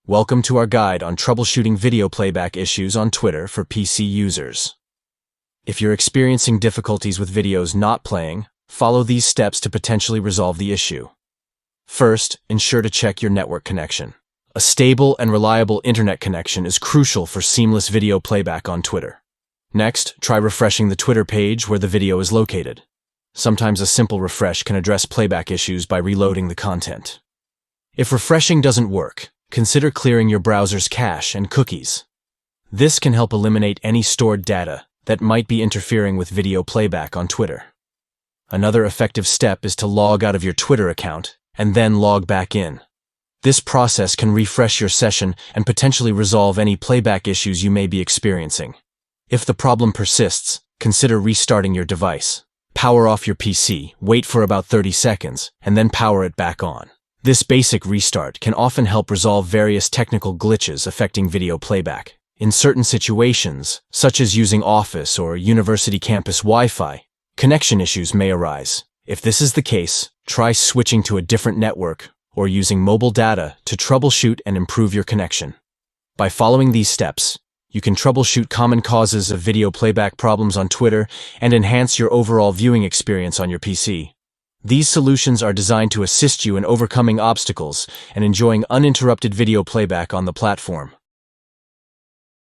Welcome to our guide on troubleshooting video playback issues on Twitter for PC users. If you're experiencing difficulties with videos not playing, follow these steps to potentially resolve the issue. First, ensure to check your network connection. A stable and reliable internet connection is crucial for seamless video playback on Twitter. Next, try refreshing the Twitter page where the video is located. Sometimes a simple refresh can address playback issues by reloading the content. If refreshing doesn't work, consider clearing your browser's cache and cookies. This can help eliminate any stored data that might be interfering with video playback on Twitter. Another effective step is to log out of your Twitter account and then log back in. This process can refresh your session and potentially resolve any playback issues you may be experiencing. If the problem persists, consider restarting your device. Power off your PC, wait for about 30 seconds, and then power it back on. This basic restart can often help resolve various technical glitches affecting video playback. In certain situations, such as using office or university campus Wi-Fi, connection issues may arise. If this is the case, try switching to a different network or using mobile data to troubleshoot and improve your connection. By following these steps, you can troubleshoot common causes of video playback problems on Twitter and enhance your overall viewing experience on your PC. These solutions are designed to assist you in overcoming obstacles and enjoying uninterrupted video playback on the platform.